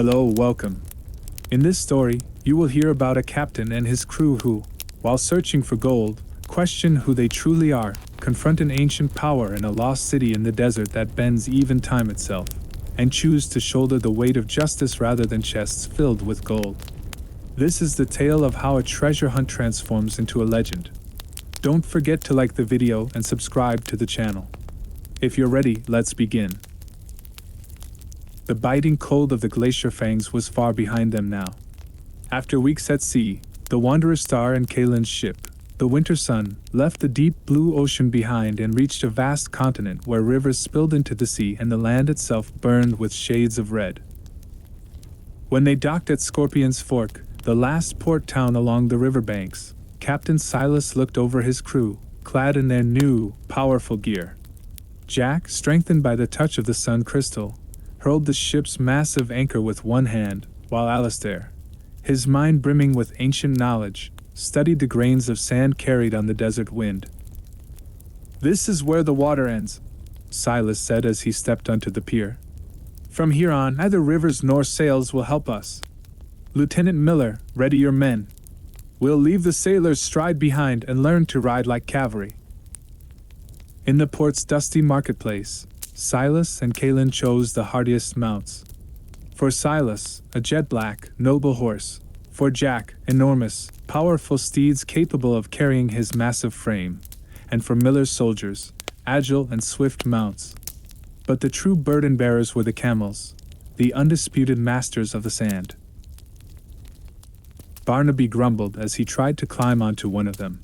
Hello, welcome. In this story, you will hear about a captain and his crew who, while searching for gold, question who they truly are, confront an ancient power in a lost city in the desert that bends even time itself, and choose to shoulder the weight of justice rather than chests filled with gold. This is the tale of how a treasure hunt transforms into a legend. Don't forget to like the video and subscribe to the channel. If you're ready, let's begin. The biting cold of the glacier fangs was far behind them now. After weeks at sea, the Wanderer Star and Kalen's ship, the winter sun, left the deep blue ocean behind and reached a vast continent where rivers spilled into the sea and the land itself burned with shades of red. When they docked at Scorpion's Fork, the last port town along the riverbanks, Captain Silas looked over his crew, clad in their new, powerful gear. Jack, strengthened by the touch of the sun crystal, hurled the ship's massive anchor with one hand, while Alistair, his mind brimming with ancient knowledge, studied the grains of sand carried on the desert wind. "This is where the water ends," Silas said as he stepped onto the pier. "From here on, neither rivers nor sails will help us. Lieutenant Miller, ready your men. We'll leave the sailors stride behind and learn to ride like cavalry." In the port's dusty marketplace, Silas and Kalen chose the hardiest mounts. For Silas, a jet-black, noble horse. For Jack, enormous, powerful steeds capable of carrying his massive frame. And for Miller's soldiers, agile and swift mounts. But the true burden-bearers were the camels, the undisputed masters of the sand. Barnaby grumbled as he tried to climb onto one of them.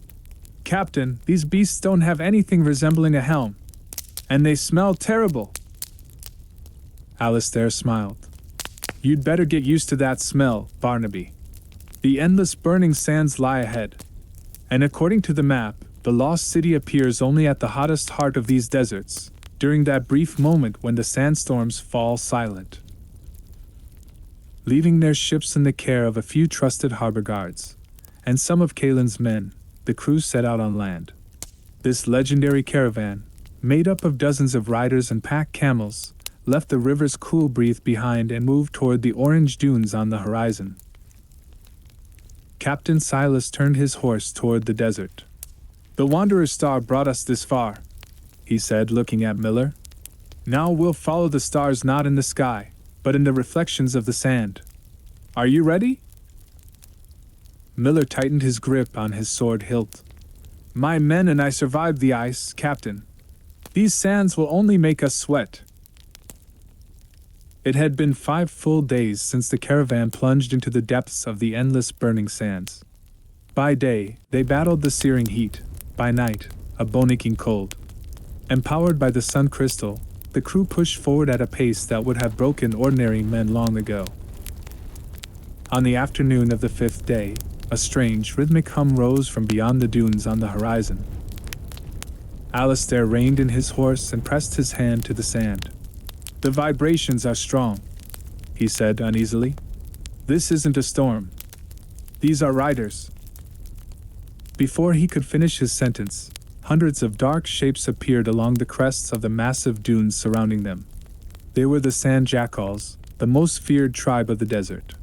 "Captain, these beasts don't have anything resembling a helm. And they smell terrible." Alistair smiled. "You'd better get used to that smell, Barnaby. The endless burning sands lie ahead. And according to the map, the lost city appears only at the hottest heart of these deserts, during that brief moment when the sandstorms fall silent." Leaving their ships in the care of a few trusted harbor guards, and some of Kalen's men, the crew set out on land. This legendary caravan, made up of dozens of riders and pack camels, left the river's cool breeze behind and moved toward the orange dunes on the horizon. Captain Silas turned his horse toward the desert. "The Wanderer Star brought us this far," he said, looking at Miller. "Now we'll follow the stars not in the sky, but in the reflections of the sand. Are you ready?" Miller tightened his grip on his sword hilt. "My men and I survived the ice, Captain. These sands will only make us sweat." It had been 5 full days since the caravan plunged into the depths of the endless burning sands. By day, they battled the searing heat. By night, a bone-aching cold. Empowered by the sun crystal, the crew pushed forward at a pace that would have broken ordinary men long ago. On the afternoon of the 5th day, a strange, rhythmic hum rose from beyond the dunes on the horizon. Alistair reined in his horse and pressed his hand to the sand. "The vibrations are strong," he said uneasily. "This isn't a storm. These are riders." Before he could finish his sentence, hundreds of dark shapes appeared along the crests of the massive dunes surrounding them. They were the sand jackals, the most feared tribe of the desert.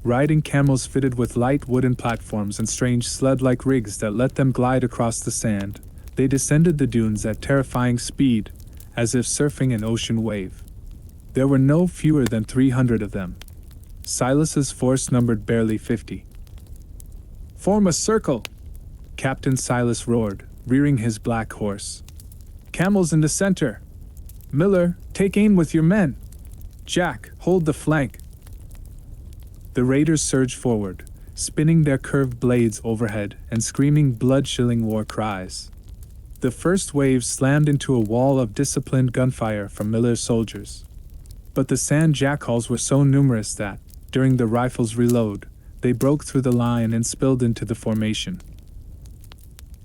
Riding camels fitted with light wooden platforms and strange sled-like rigs that let them glide across the sand, they descended the dunes at terrifying speed, as if surfing an ocean wave. There were no fewer than 300 of them. Silas's force numbered barely 50. "Form a circle!" Captain Silas roared, rearing his black horse. "Camels in the center! Miller, take aim with your men! Jack, hold the flank!" The raiders surged forward, spinning their curved blades overhead and screaming blood-chilling war cries. The first wave slammed into a wall of disciplined gunfire from Miller's soldiers. But the sand jackals were so numerous that, during the rifle's reload, they broke through the line and spilled into the formation.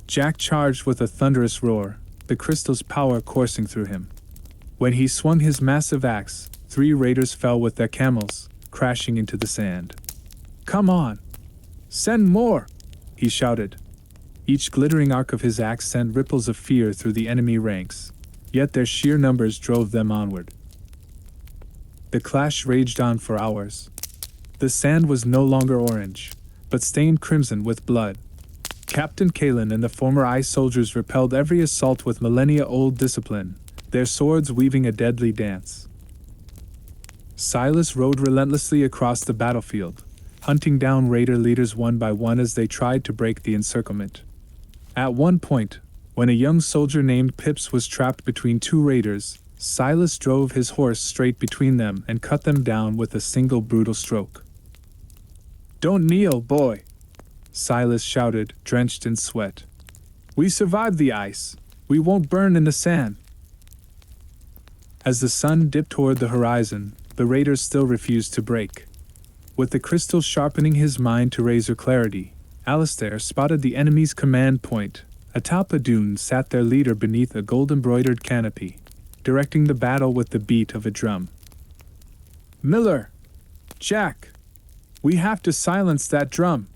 Jack charged with a thunderous roar, the crystal's power coursing through him. When he swung his massive axe, 3 raiders fell with their camels, crashing into the sand. "Come on! Send more!" he shouted. Each glittering arc of his axe sent ripples of fear through the enemy ranks, yet their sheer numbers drove them onward. The clash raged on for hours. The sand was no longer orange, but stained crimson with blood. Captain Kalen and the former ice soldiers repelled every assault with millennia-old discipline, their swords weaving a deadly dance. Silas rode relentlessly across the battlefield, hunting down raider leaders one by one as they tried to break the encirclement. At one point, when a young soldier named Pips was trapped between two raiders, Silas drove his horse straight between them and cut them down with a single brutal stroke. "Don't kneel, boy," Silas shouted, drenched in sweat. "We survived the ice. We won't burn in the sand." As the sun dipped toward the horizon, the raiders still refused to break. With the crystal sharpening his mind to razor clarity, Alistair spotted the enemy's command point. Atop a dune sat their leader beneath a gold-embroidered canopy, directing the battle with the beat of a drum. "Miller! Jack! We have to silence that drum!"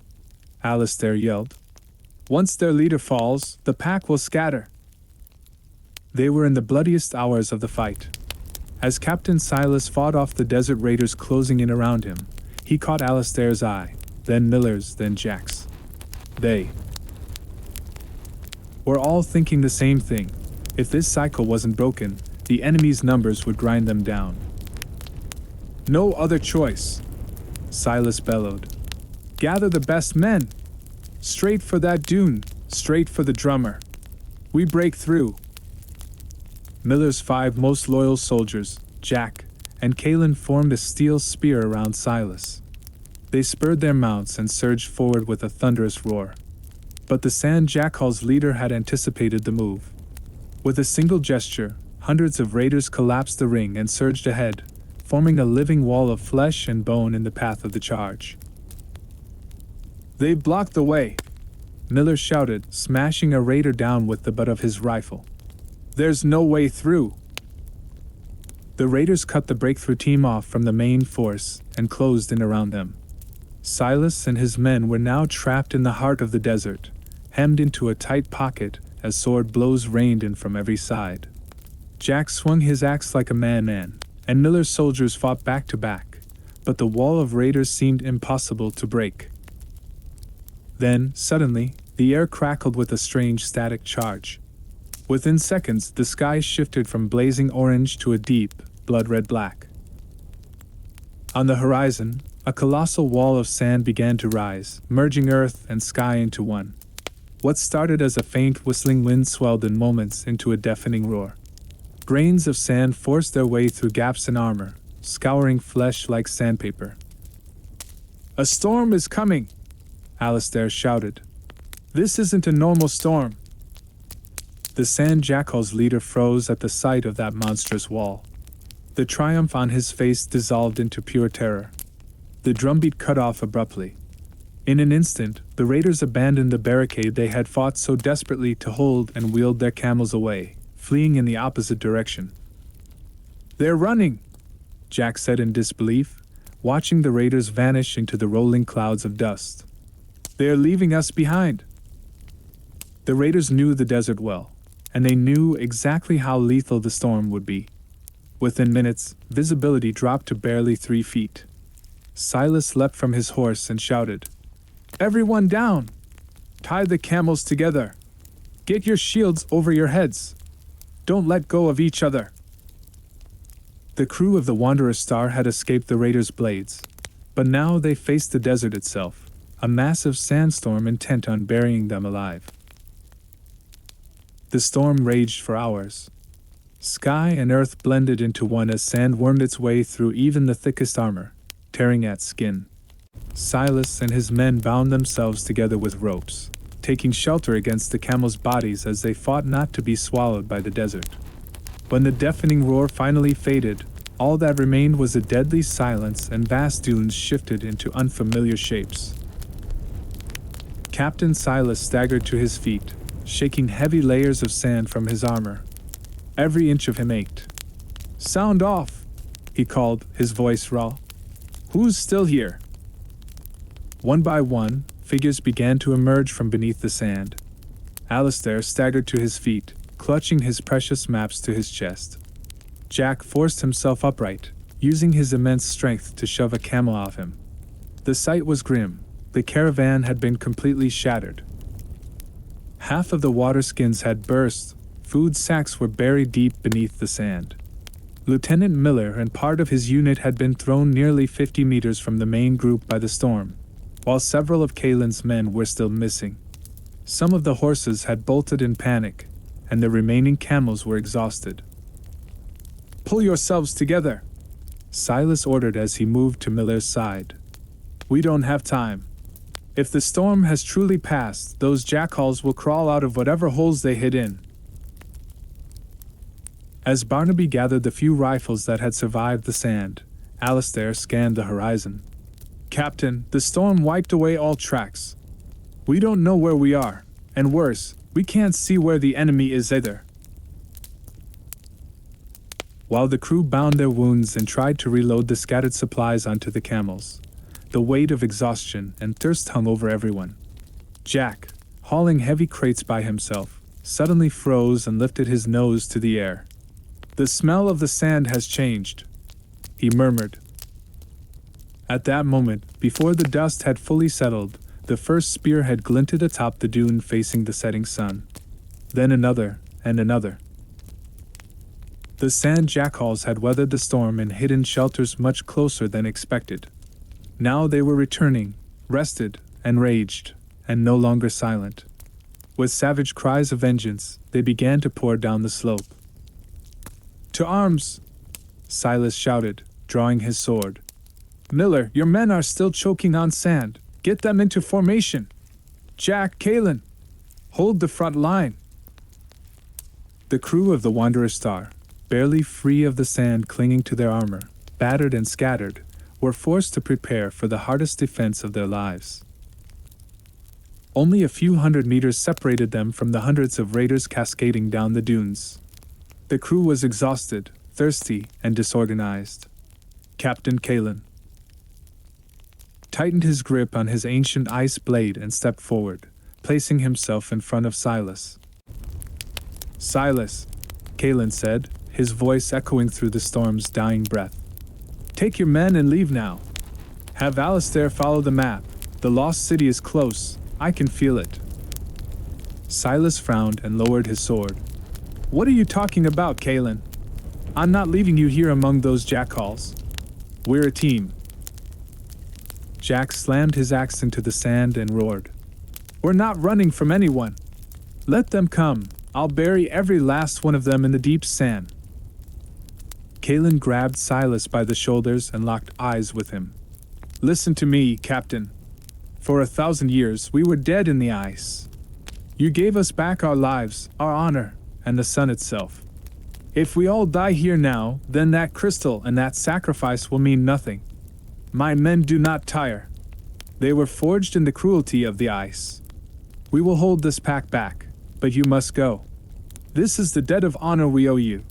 Alistair yelled. "Once their leader falls, the pack will scatter." They were in the bloodiest hours of the fight. As Captain Silas fought off the desert raiders closing in around him, he caught Alistair's eye, then Miller's, then Jack's. They were all thinking the same thing. If this cycle wasn't broken, the enemy's numbers would grind them down. "No other choice," Silas bellowed. "Gather the best men! Straight for that dune, straight for the drummer. We break through." Miller's 5 most loyal soldiers, Jack and Kalen, formed a steel spear around Silas. They spurred their mounts and surged forward with a thunderous roar. But the Sand Jackal's leader had anticipated the move. With a single gesture, hundreds of raiders collapsed the ring and surged ahead, forming a living wall of flesh and bone in the path of the charge. "They've blocked the way," Miller shouted, smashing a raider down with the butt of his rifle. "There's no way through." The raiders cut the breakthrough team off from the main force and closed in around them. Silas and his men were now trapped in the heart of the desert, hemmed into a tight pocket as sword blows rained in from every side. Jack swung his axe like a madman, and Miller's soldiers fought back to back, but the wall of raiders seemed impossible to break. Then, suddenly, the air crackled with a strange static charge. Within seconds, the sky shifted from blazing orange to a deep, blood-red black. On the horizon, a colossal wall of sand began to rise, merging earth and sky into one. What started as a faint whistling wind swelled in moments into a deafening roar. Grains of sand forced their way through gaps in armor, scouring flesh like sandpaper. "A storm is coming!" Alistair shouted. "This isn't a normal storm." The Sand Jackal's leader froze at the sight of that monstrous wall. The triumph on his face dissolved into pure terror. The drumbeat cut off abruptly. In an instant, the raiders abandoned the barricade they had fought so desperately to hold and wheeled their camels away, fleeing in the opposite direction. "They're running," Jack said in disbelief, watching the raiders vanish into the rolling clouds of dust. "They're leaving us behind." The raiders knew the desert well, and they knew exactly how lethal the storm would be. Within minutes, visibility dropped to barely 3 feet. Silas leapt from his horse and shouted, "Everyone down! Tie the camels together! Get your shields over your heads! Don't let go of each other!" The crew of the Wanderer Star had escaped the raiders' blades, but now they faced the desert itself, a massive sandstorm intent on burying them alive. The storm raged for hours. Sky and earth blended into one as sand wormed its way through even the thickest armor, tearing at skin. Silas and his men bound themselves together with ropes, taking shelter against the camels' bodies as they fought not to be swallowed by the desert. When the deafening roar finally faded, all that remained was a deadly silence, and vast dunes shifted into unfamiliar shapes. Captain Silas staggered to his feet, shaking heavy layers of sand from his armor. Every inch of him ached. "Sound off!" he called, his voice raw. "Who's still here?" One by one, figures began to emerge from beneath the sand. Alistair staggered to his feet, clutching his precious maps to his chest. Jack forced himself upright, using his immense strength to shove a camel off him. The sight was grim. The caravan had been completely shattered. Half of the water skins had burst, food sacks were buried deep beneath the sand. Lieutenant Miller and part of his unit had been thrown nearly 50 meters from the main group by the storm, while several of Kalen's men were still missing. Some of the horses had bolted in panic, and the remaining camels were exhausted. "Pull yourselves together," Silas ordered as he moved to Miller's side. "We don't have time. If the storm has truly passed, those jackals will crawl out of whatever holes they hid in." As Barnaby gathered the few rifles that had survived the sand, Alistair scanned the horizon. "Captain, the storm wiped away all tracks. We don't know where we are, and worse, we can't see where the enemy is either." While the crew bound their wounds and tried to reload the scattered supplies onto the camels, the weight of exhaustion and thirst hung over everyone. Jack, hauling heavy crates by himself, suddenly froze and lifted his nose to the air. "The smell of the sand has changed," he murmured. At that moment, before the dust had fully settled, the first spear had glinted atop the dune facing the setting sun. Then another, and another. The sand jackals had weathered the storm and hidden shelters much closer than expected. Now they were returning, rested, enraged, and no longer silent. With savage cries of vengeance, they began to pour down the slope. "To arms!" Silas shouted, drawing his sword. "Miller, your men are still choking on sand. Get them into formation. Jack, Kalen, hold the front line." The crew of the Wanderer Star, barely free of the sand clinging to their armor, battered and scattered, were forced to prepare for the hardest defense of their lives. Only a few hundred meters separated them from the hundreds of raiders cascading down the dunes. The crew was exhausted, thirsty, and disorganized. Captain Kalen tightened his grip on his ancient ice blade and stepped forward, placing himself in front of Silas. "Silas," Kalen said, his voice echoing through the storm's dying breath. "Take your men and leave now. Have Alistair follow the map. The lost city is close. I can feel it." Silas frowned and lowered his sword. "What are you talking about, Kalen? I'm not leaving you here among those jackals. We're a team." Jack slammed his axe into the sand and roared. "We're not running from anyone. Let them come. I'll bury every last one of them in the deep sand." Kalen grabbed Silas by the shoulders and locked eyes with him. "Listen to me, Captain. For 1,000 years we were dead in the ice. You gave us back our lives, our honor, and the sun itself. If we all die here now, then that crystal and that sacrifice will mean nothing. My men do not tire. They were forged in the cruelty of the ice. We will hold this pack back, but you must go. This is the debt of honor we owe you."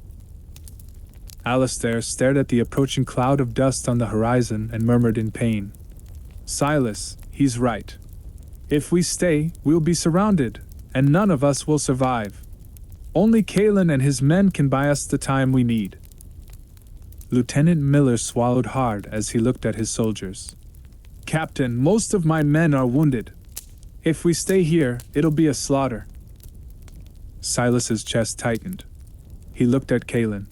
Alistair stared at the approaching cloud of dust on the horizon and murmured in pain. "Silas, he's right. If we stay, we'll be surrounded, and none of us will survive. Only Kalen and his men can buy us the time we need." Lieutenant Miller swallowed hard as he looked at his soldiers. "Captain, most of my men are wounded. If we stay here, it'll be a slaughter." Silas's chest tightened. He looked at Kalen.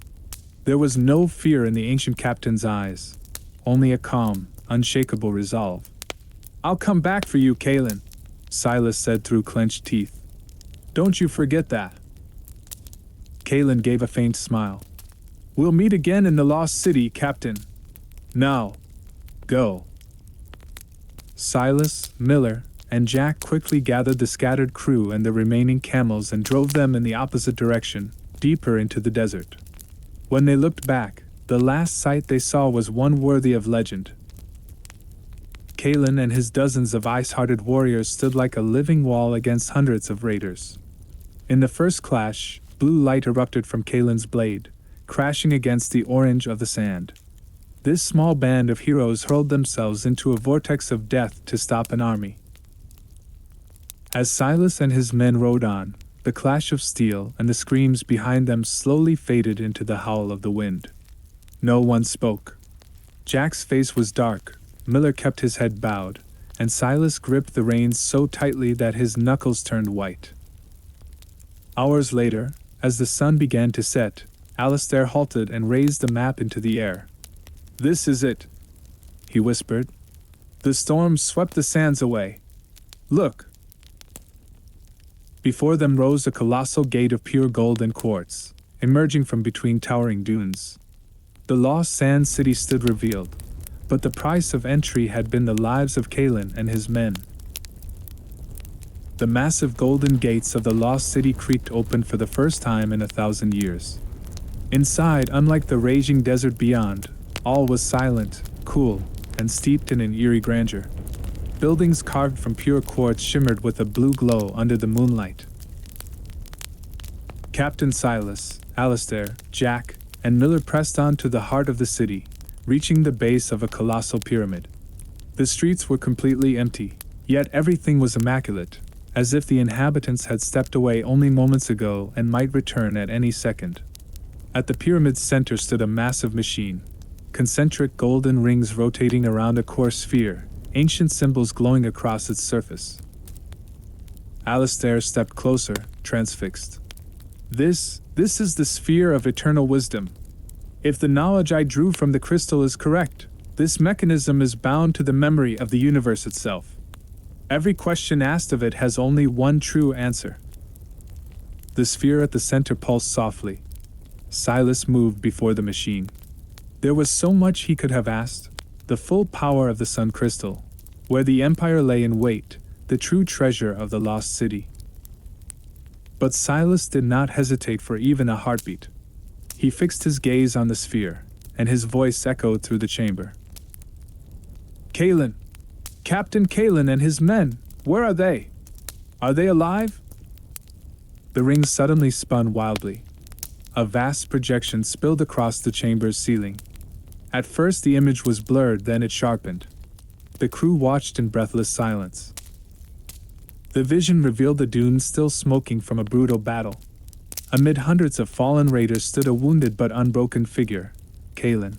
There was no fear in the ancient captain's eyes, only a calm, unshakable resolve. "I'll come back for you, Kalen," Silas said through clenched teeth. "Don't you forget that." Kalen gave a faint smile. "We'll meet again in the lost city, Captain. Now, go." Silas, Miller, and Jack quickly gathered the scattered crew and the remaining camels and drove them in the opposite direction, deeper into the desert. When they looked back, the last sight they saw was one worthy of legend. Kalen and his dozens of ice-hearted warriors stood like a living wall against hundreds of raiders. In the first clash, blue light erupted from Kalen's blade, crashing against the orange of the sand. This small band of heroes hurled themselves into a vortex of death to stop an army. As Silas and his men rode on, the clash of steel and the screams behind them slowly faded into the howl of the wind. No one spoke. Jack's face was dark, Miller kept his head bowed, and Silas gripped the reins so tightly that his knuckles turned white. Hours later, as the sun began to set, Alistair halted and raised the map into the air. "This is it," he whispered. "The storm swept the sands away. Look!" Before them rose a colossal gate of pure gold and quartz, emerging from between towering dunes. The lost sand city stood revealed, but the price of entry had been the lives of Kalen and his men. The massive golden gates of the lost city creaked open for the first time in 1,000 years. Inside, unlike the raging desert beyond, all was silent, cool, and steeped in an eerie grandeur. Buildings carved from pure quartz shimmered with a blue glow under the moonlight. Captain Silas, Alistair, Jack, and Miller pressed on to the heart of the city, reaching the base of a colossal pyramid. The streets were completely empty, yet everything was immaculate, as if the inhabitants had stepped away only moments ago and might return at any second. At the pyramid's center stood a massive machine, concentric golden rings rotating around a core sphere, ancient symbols glowing across its surface. Alistair stepped closer, transfixed. This is the sphere of eternal wisdom. If the knowledge I drew from the crystal is correct, this mechanism is bound to the memory of the universe itself. Every question asked of it has only one true answer. The sphere at the center pulsed softly. Silas moved before the machine. There was so much he could have asked. The full power of the sun crystal, where the empire lay in wait, the true treasure of the lost city. But Silas did not hesitate for even a heartbeat. He fixed his gaze on the sphere, and his voice echoed through the chamber. "Kalen! Captain Kalen and his men, where are they? Are they alive?" The rings suddenly spun wildly. A vast projection spilled across the chamber's ceiling. At first the image was blurred, then it sharpened. The crew watched in breathless silence. The vision revealed the dunes still smoking from a brutal battle. Amid hundreds of fallen raiders stood a wounded but unbroken figure, Kalen.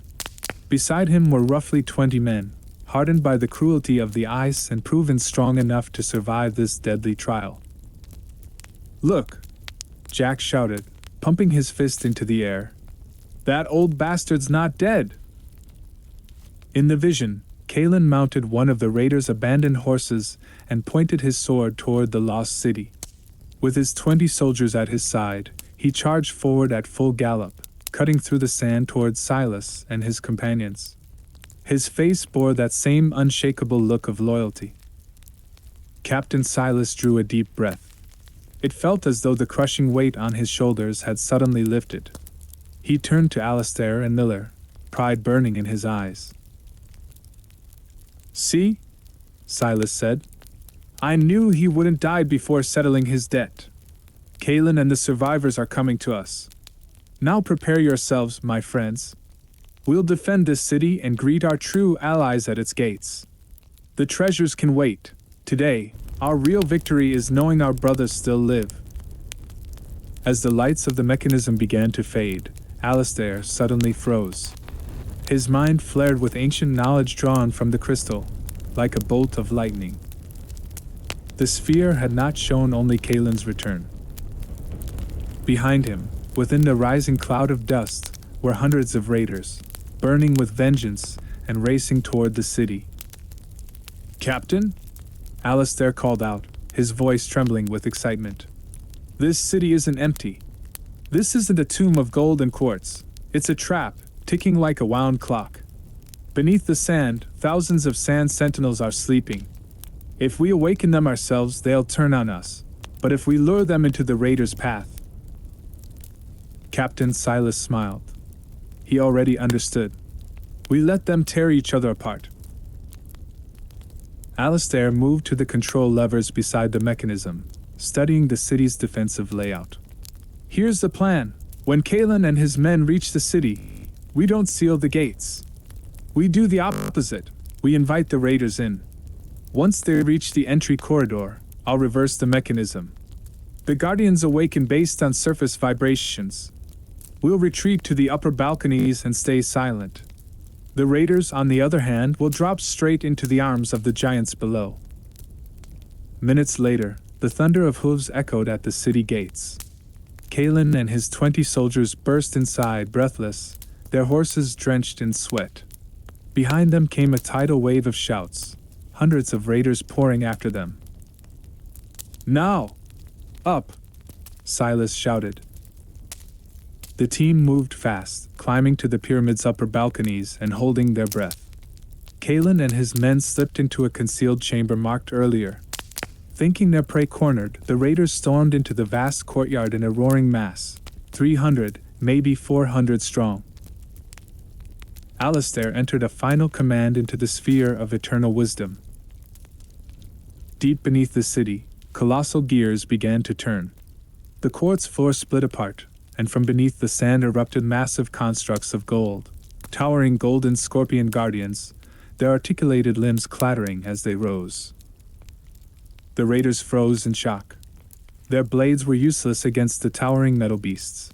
Beside him were roughly 20 men, hardened by the cruelty of the ice and proven strong enough to survive this deadly trial. "Look!" Jack shouted, pumping his fist into the air. "That old bastard's not dead!" In the vision, Kalen mounted one of the raiders' abandoned horses and pointed his sword toward the lost city. With his 20 soldiers at his side, he charged forward at full gallop, cutting through the sand toward Silas and his companions. His face bore that same unshakable look of loyalty. Captain Silas drew a deep breath. It felt as though the crushing weight on his shoulders had suddenly lifted. He turned to Alistair and Miller, pride burning in his eyes. "See?" Silas said. "I knew he wouldn't die before settling his debt. Kalen and the survivors are coming to us. Now prepare yourselves, my friends. We'll defend this city and greet our true allies at its gates. The treasures can wait. Today, our real victory is knowing our brothers still live." As the lights of the mechanism began to fade, Alistair suddenly froze. His mind flared with ancient knowledge drawn from the crystal, like a bolt of lightning. The sphere had not shown only Kalen's return. Behind him, within the rising cloud of dust, were hundreds of raiders, burning with vengeance and racing toward the city. "Captain?" Alistair called out, his voice trembling with excitement. "This city isn't empty. This isn't a tomb of gold and quartz. It's a trap, ticking like a wound clock. Beneath the sand, thousands of sand sentinels are sleeping. If we awaken them ourselves, they'll turn on us. But if we lure them into the raiders' path..." Captain Silas smiled. He already understood. "We let them tear each other apart." Alistair moved to the control levers beside the mechanism, studying the city's defensive layout. "Here's the plan. When Kalen and his men reach the city, we don't seal the gates. We do the opposite. We invite the raiders in. Once they reach the entry corridor, I'll reverse the mechanism. The Guardians awaken based on surface vibrations. We'll retreat to the upper balconies and stay silent. The raiders, on the other hand, will drop straight into the arms of the giants below. Minutes later, the thunder of hooves echoed at the city gates. Kalen and his 20 soldiers burst inside, breathless, their horses drenched in sweat. Behind them came a tidal wave of shouts, hundreds of raiders pouring after them. "Now! Up!" Silas shouted. The team moved fast, climbing to the pyramid's upper balconies and holding their breath. Kalen and his men slipped into a concealed chamber marked earlier. Thinking their prey cornered, the raiders stormed into the vast courtyard in a roaring mass, 300, maybe 400 strong. Alistair entered a final command into the sphere of eternal wisdom. Deep beneath the city, colossal gears began to turn. The quartz floor split apart, and from beneath the sand erupted massive constructs of gold, towering golden scorpion guardians, their articulated limbs clattering as they rose. The raiders froze in shock. Their blades were useless against the towering metal beasts.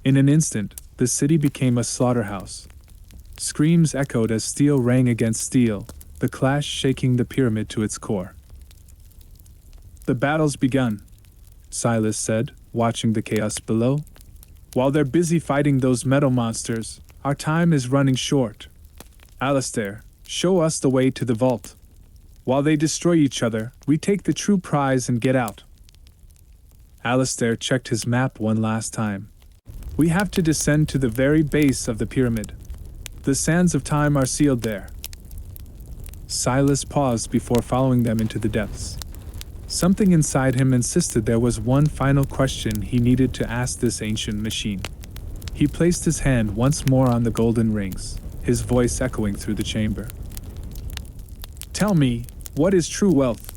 In an instant, the city became a slaughterhouse. Screams echoed as steel rang against steel, the clash shaking the pyramid to its core. "The battle's begun," Silas said, watching the chaos below. "While they're busy fighting those metal monsters, our time is running short. Alistair, show us the way to the vault. While they destroy each other, we take the true prize and get out." Alistair checked his map one last time. "We have to descend to the very base of the pyramid. The sands of time are sealed there." Silas paused before following them into the depths. Something inside him insisted there was one final question he needed to ask this ancient machine. He placed his hand once more on the golden rings, his voice echoing through the chamber. "Tell me, what is true wealth?"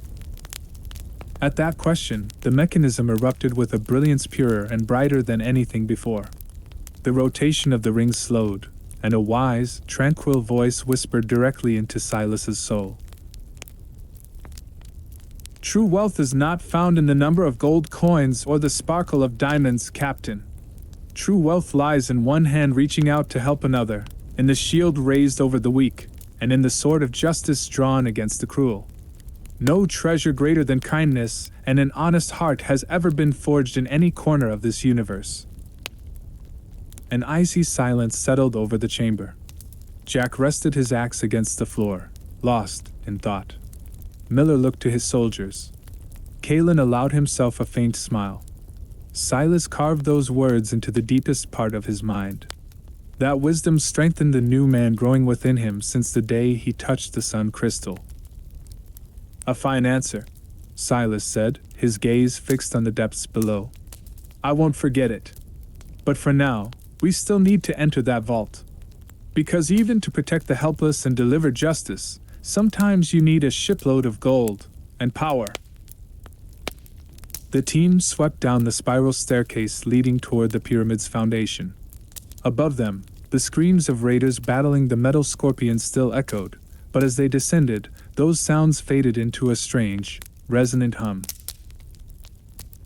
At that question, the mechanism erupted with a brilliance purer and brighter than anything before. The rotation of the rings slowed, and a wise, tranquil voice whispered directly into Silas's soul. "True wealth is not found in the number of gold coins or the sparkle of diamonds, Captain. True wealth lies in one hand reaching out to help another, in the shield raised over the weak, and in the sword of justice drawn against the cruel. No treasure greater than kindness and an honest heart has ever been forged in any corner of this universe." An icy silence settled over the chamber. Jack rested his axe against the floor, lost in thought. Miller looked to his soldiers. Kalen allowed himself a faint smile. Silas carved those words into the deepest part of his mind. That wisdom strengthened the new man growing within him since the day he touched the sun crystal. "A fine answer," Silas said, his gaze fixed on the depths below. "I won't forget it. But for now, we still need to enter that vault. Because even to protect the helpless and deliver justice, sometimes you need a shipload of gold and power." The team swept down the spiral staircase leading toward the pyramid's foundation. Above them, the screams of raiders battling the metal scorpions still echoed, but as they descended, those sounds faded into a strange, resonant hum.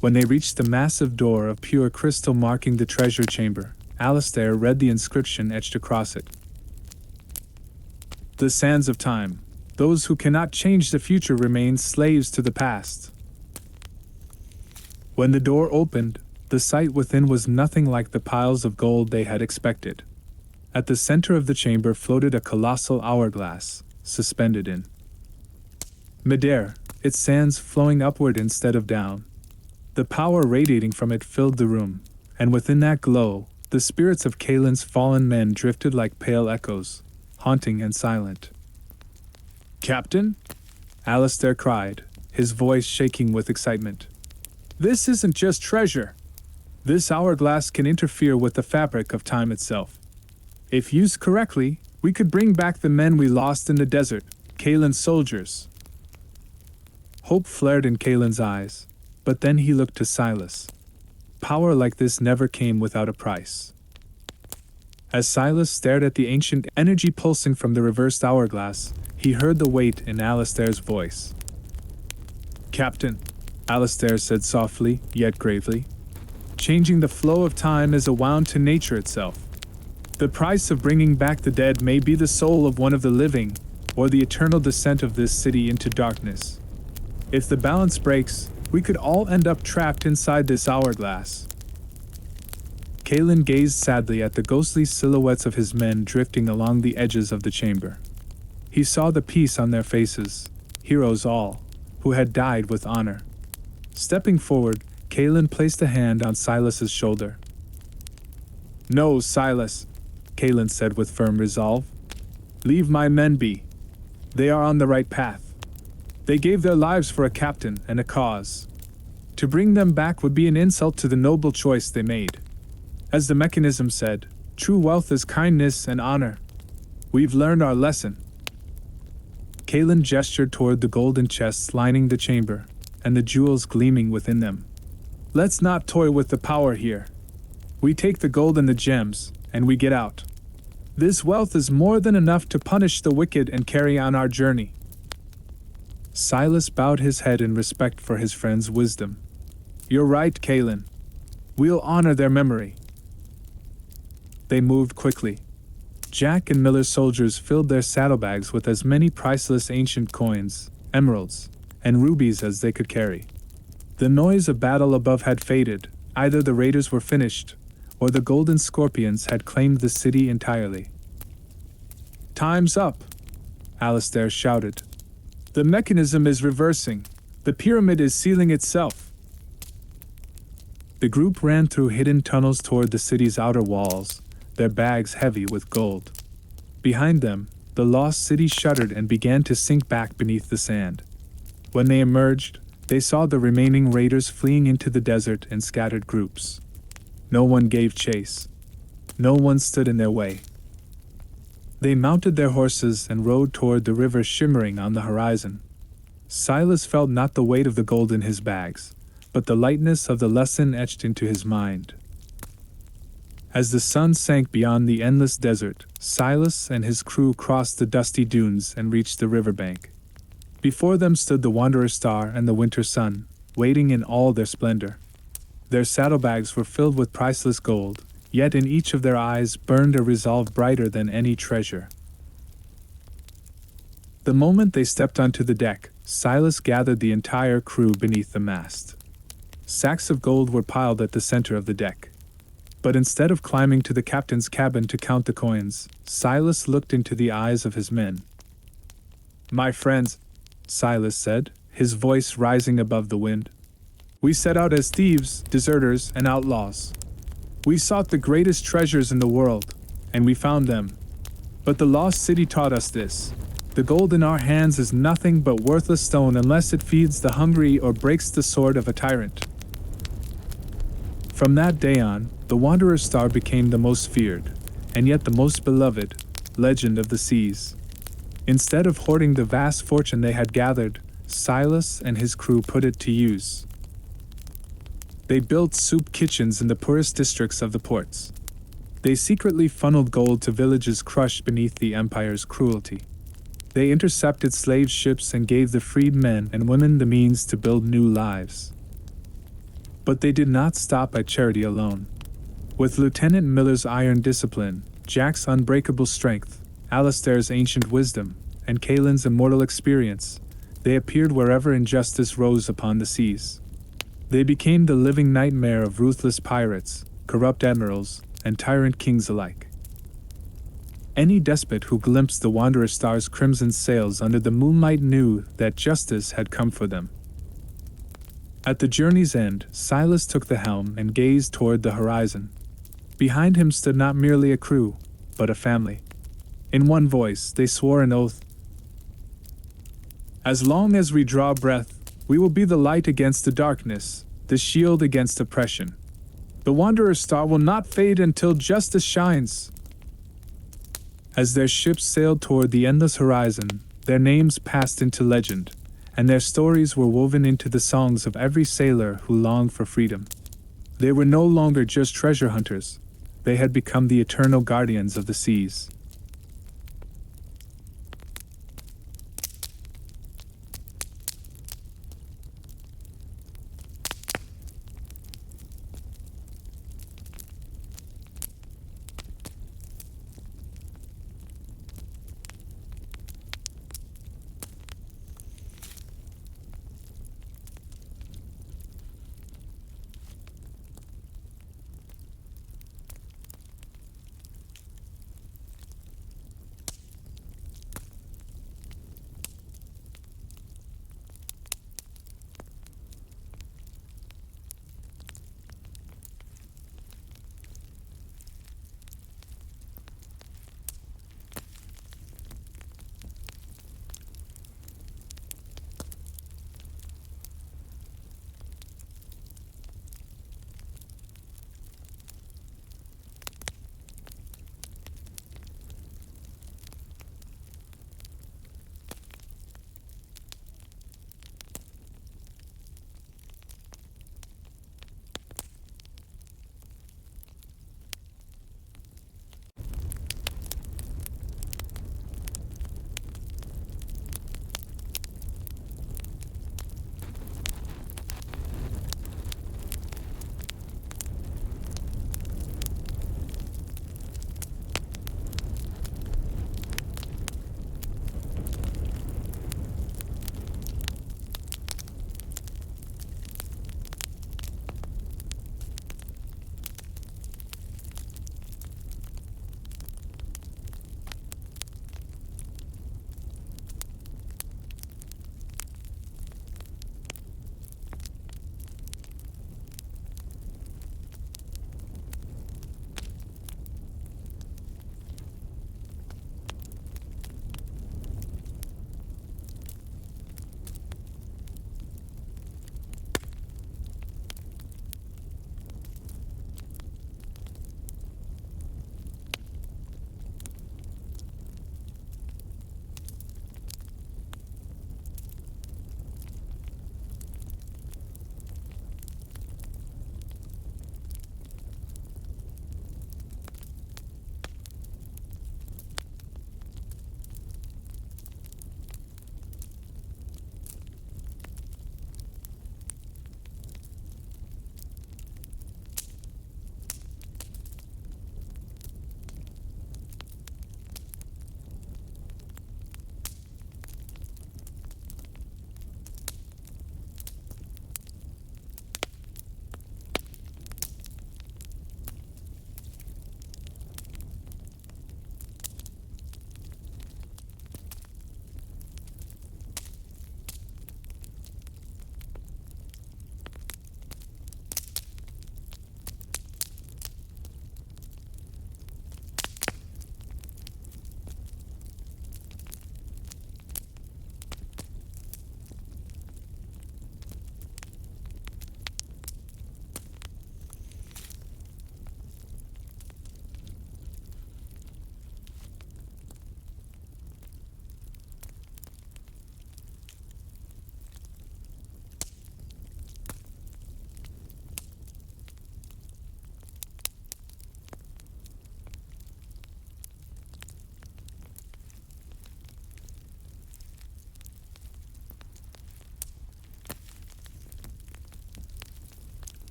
When they reached the massive door of pure crystal marking the treasure chamber, Alistair read the inscription etched across it. "The sands of time. Those who cannot change the future remain slaves to the past." When the door opened, the sight within was nothing like the piles of gold they had expected. At the center of the chamber floated a colossal hourglass, suspended in midair, its sands flowing upward instead of down. The power radiating from it filled the room, and within that glow, the spirits of Kalen's fallen men drifted like pale echoes, haunting and silent. "Captain?" Alistair cried, his voice shaking with excitement. "This isn't just treasure. This hourglass can interfere with the fabric of time itself. If used correctly, we could bring back the men we lost in the desert, Kalen's soldiers." Hope flared in Kalen's eyes, but then he looked to Silas. Power like this never came without a price. As Silas stared at the ancient energy pulsing from the reversed hourglass, he heard the weight in Alistair's voice. "Captain," Alistair said softly, yet gravely, "changing the flow of time is a wound to nature itself. The price of bringing back the dead may be the soul of one of the living, or the eternal descent of this city into darkness. If the balance breaks, we could all end up trapped inside this hourglass. Kalen gazed sadly at the ghostly silhouettes of his men drifting along the edges of the chamber. He saw the peace on their faces, heroes all, who had died with honor. Stepping forward, Kalen placed a hand on Silas's shoulder. "No, Silas," Kalen said with firm resolve. "Leave my men be. They are on the right path. They gave their lives for a captain and a cause. To bring them back would be an insult to the noble choice they made. As the mechanism said, true wealth is kindness and honor. We've learned our lesson." Kalen gestured toward the golden chests lining the chamber, and the jewels gleaming within them. "Let's not toy with the power here. We take the gold and the gems, and we get out. This wealth is more than enough to punish the wicked and carry on our journey." Silas bowed his head in respect for his friend's wisdom. "You're right, Kalen. We'll honor their memory." They moved quickly. Jack and Miller's soldiers filled their saddlebags with as many priceless ancient coins, emeralds, and rubies as they could carry. The noise of battle above had faded. Either the raiders were finished, or the golden scorpions had claimed the city entirely. "Time's up!" Alistair shouted. "The mechanism is reversing. The pyramid is sealing itself." The group ran through hidden tunnels toward the city's outer walls, their bags heavy with gold. Behind them, the lost city shuddered and began to sink back beneath the sand. When they emerged, they saw the remaining raiders fleeing into the desert in scattered groups. No one gave chase. No one stood in their way. They mounted their horses and rode toward the river shimmering on the horizon. Silas felt not the weight of the gold in his bags, but the lightness of the lesson etched into his mind. As the sun sank beyond the endless desert, Silas and his crew crossed the dusty dunes and reached the riverbank. Before them stood the Wanderer Star and the winter sun, waiting in all their splendor. Their saddlebags were filled with priceless gold, yet in each of their eyes burned a resolve brighter than any treasure. The moment they stepped onto the deck, Silas gathered the entire crew beneath the mast. Sacks of gold were piled at the center of the deck. But instead of climbing to the captain's cabin to count the coins, Silas looked into the eyes of his men. "My friends," Silas said, his voice rising above the wind, "we set out as thieves, deserters, and outlaws. We sought the greatest treasures in the world, and we found them. But the lost city taught us this. The gold in our hands is nothing but worthless stone unless it feeds the hungry or breaks the sword of a tyrant." From that day on, the Wanderer Star became the most feared, and yet the most beloved, legend of the seas. Instead of hoarding the vast fortune they had gathered, Silas and his crew put it to use. They built soup kitchens in the poorest districts of the ports. They secretly funneled gold to villages crushed beneath the Empire's cruelty. They intercepted slave ships and gave the freed men and women the means to build new lives. But they did not stop at charity alone. With Lieutenant Miller's iron discipline, Jack's unbreakable strength, Alistair's ancient wisdom, and Kalen's immortal experience, they appeared wherever injustice rose upon the seas. They became the living nightmare of ruthless pirates, corrupt admirals, and tyrant kings alike. Any despot who glimpsed the Wanderer Star's crimson sails under the moonlight knew that justice had come for them. At the journey's end, Silas took the helm and gazed toward the horizon. Behind him stood not merely a crew, but a family. In one voice, they swore an oath. "As long as we draw breath, we will be the light against the darkness, the shield against oppression. The Wanderer Star will not fade until justice shines." As their ships sailed toward the endless horizon, their names passed into legend, and their stories were woven into the songs of every sailor who longed for freedom. They were no longer just treasure hunters. They had become the eternal guardians of the seas.